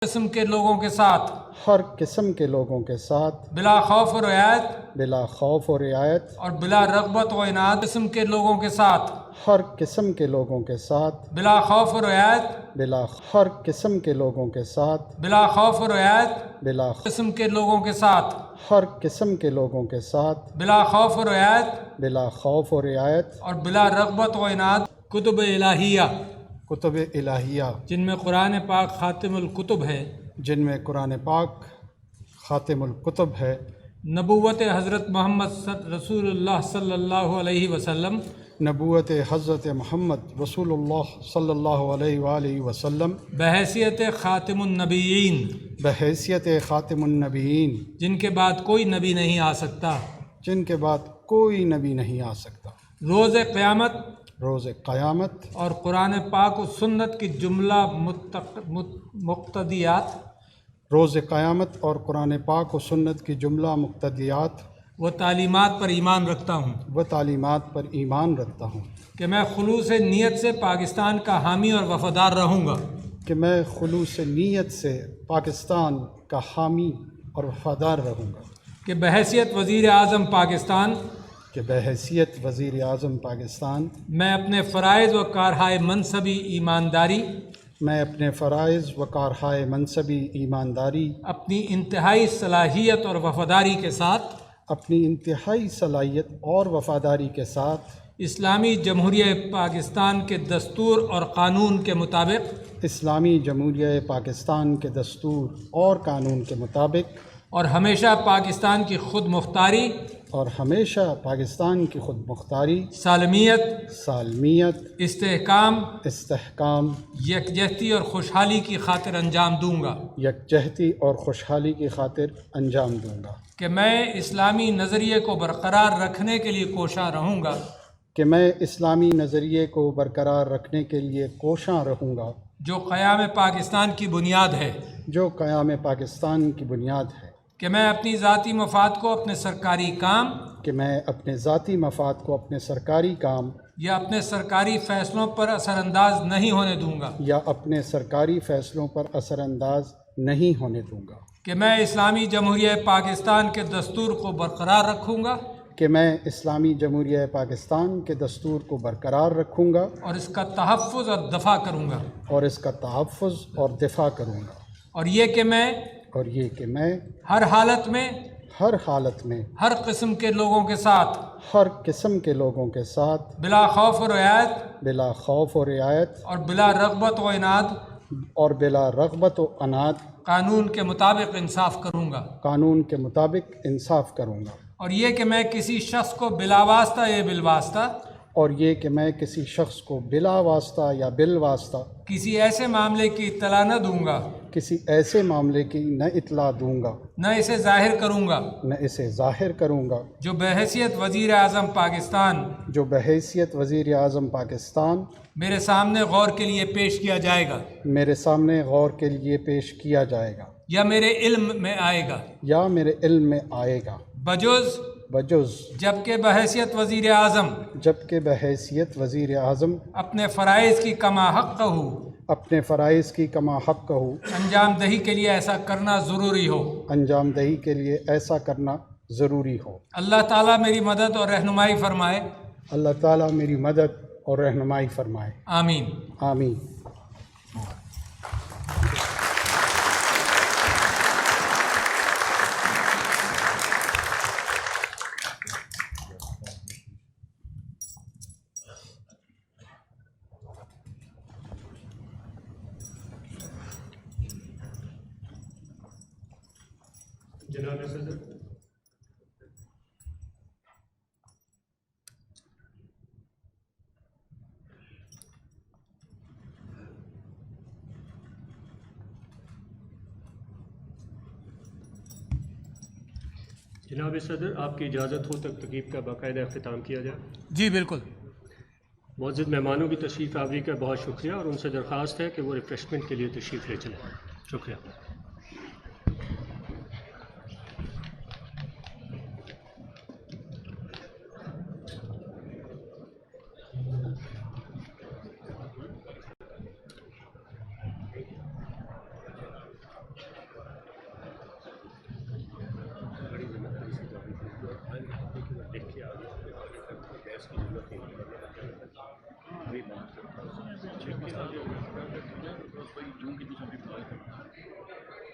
قسم کے لوگوں کے ساتھ ہر قسم کے لوگوں کے ساتھ بلا خوف و رعایت بلا خوف و رعایت اور بلا رغبت و عناد قسم کے لوگوں کے ساتھ ہر قسم کے لوگوں کے ساتھ بلا خوف و رعایت ہر قسم کے لوگوں کے ساتھ بلا خوف و رعایت بلا قسم کے لوگوں کے ساتھ ہر قسم کے لوگوں کے ساتھ بلا خوف و رعایت بلا خوف و رعایت اور بلا رغبت و عناد کتب الہیہ کتب الہیہ جن میں قرآن پاک خاتم الکتب ہے، جن میں قرآن پاک خاتم الکتب ہے، نبوت حضرت محمد رسول اللہ صلی اللہ علیہ وسلم، نبوت حضرت محمد رسول اللہ صلی اللہ علیہ وآلہ وسلم بحیثیت خاتم النبیین، بحیثیت خاتم النبیین، جن کے بعد کوئی نبی نہیں آ سکتا، جن کے بعد کوئی نبی نہیں آ سکتا، روز قیامت روز قیامت اور قرآن پاک و سنت کی جملہ مقتضیات روز قیامت اور قرآن پاک و سنت کی جملہ مقتضیات و تعلیمات پر ایمان رکھتا ہوں و تعلیمات پر ایمان رکھتا ہوں کہ میں خلوص نیت سے پاکستان کا حامی اور وفادار رہوں گا، کہ میں خلوص نیت سے پاکستان کا حامی اور وفادار رہوں گا، کہ بحیثیت وزیر اعظم پاکستان کہ بحیثیت وزیر اعظم پاکستان میں اپنے فرائض و کارہائے منصبی ایمانداری، میں اپنے فرائض و کارہائے منصبی ایمانداری، اپنی انتہائی صلاحیت اور وفاداری کے ساتھ اپنی انتہائی صلاحیت اور وفاداری کے ساتھ اسلامی جمہوریہ پاکستان کے دستور اور قانون کے مطابق اسلامی جمہوریہ پاکستان کے دستور اور قانون کے مطابق اور ہمیشہ پاکستان کی خود مختاری، اور ہمیشہ پاکستان کی خود مختاری، سالمیت، سالمیت، استحکام، استحکام، یکجہتی اور خوشحالی کی خاطر انجام دوں گا، یکجہتی اور خوشحالی کی خاطر انجام دوں گا، کہ میں اسلامی نظریے کو برقرار رکھنے کے لیے کوشاں رہوں گا، کہ میں اسلامی نظریے کو برقرار رکھنے کے لیے کوشاں رہوں گا، جو قیام پاکستان کی بنیاد ہے، جو قیام پاکستان کی بنیاد ہے، کہ میں اپنی ذاتی مفاد کو اپنے سرکاری کام کہ میں اپنے ذاتی مفاد کو اپنے سرکاری کام یا اپنے سرکاری فیصلوں پر اثر انداز نہیں ہونے دوں گا، یا اپنے سرکاری فیصلوں پر اثر انداز نہیں ہونے دوں گا، کہ میں اسلامی جمہوریہ پاکستان کے دستور کو برقرار رکھوں گا کہ میں اسلامی جمہوریہ پاکستان کے دستور کو برقرار رکھوں گا اور اس کا تحفظ اور دفاع کروں گا، اور اس کا تحفظ اور دفاع کروں گا، اور یہ کہ میں ہر حالت میں ہر قسم کے لوگوں کے ساتھ ہر قسم کے لوگوں کے ساتھ بلا خوف و رعایت بلا خوف و رعایت اور بلا رغبت و عناد اور بلا رغبت و عناد قانون کے مطابق انصاف کروں گا، قانون کے مطابق انصاف کروں گا، اور یہ کہ میں کسی شخص کو بلا واسطہ یا بالواسطہ اور یہ کہ میں کسی شخص کو بلا واسطہ یا بالواسطہ کسی ایسے معاملے کی اطلاع نہ دوں گا، کسی ایسے معاملے کی نہ اطلاع دوں گا، نہ اسے ظاہر کروں گا، نہ اسے ظاہر کروں گا، جو بحیثیت وزیر اعظم پاکستان جو بحیثیت وزیر اعظم پاکستان میرے سامنے غور کے لیے پیش کیا جائے گا میرے سامنے غور کے لیے پیش کیا جائے گا یا میرے علم میں آئے گا، یا میرے علم میں آئے گا، بجز جبکہ بحیثیت وزیر اعظم جبکہ بحیثیت وزیر اعظم اپنے فرائض کی کما حق ہو اپنے فرائض کی کما حق ہو انجام دہی کے لیے ایسا کرنا ضروری ہو، انجام دہی کے لیے ایسا کرنا ضروری ہو۔ اللہ تعالیٰ میری مدد اور رہنمائی فرمائے، اللہ تعالیٰ میری مدد اور رہنمائی فرمائے، آمین۔ آمین۔ جناب صدر، آپ کی اجازت ہو تک تقریب کا باقاعدہ اختتام کیا جائے؟ جی بالکل۔ معزز مہمانوں کی تشریف آوری کا بہت شکریہ، اور ان سے درخواست ہے کہ وہ ریفریشمنٹ کے لیے تشریف لے چلیں۔ شکریہ۔ Cerchi di fare, do some people like it.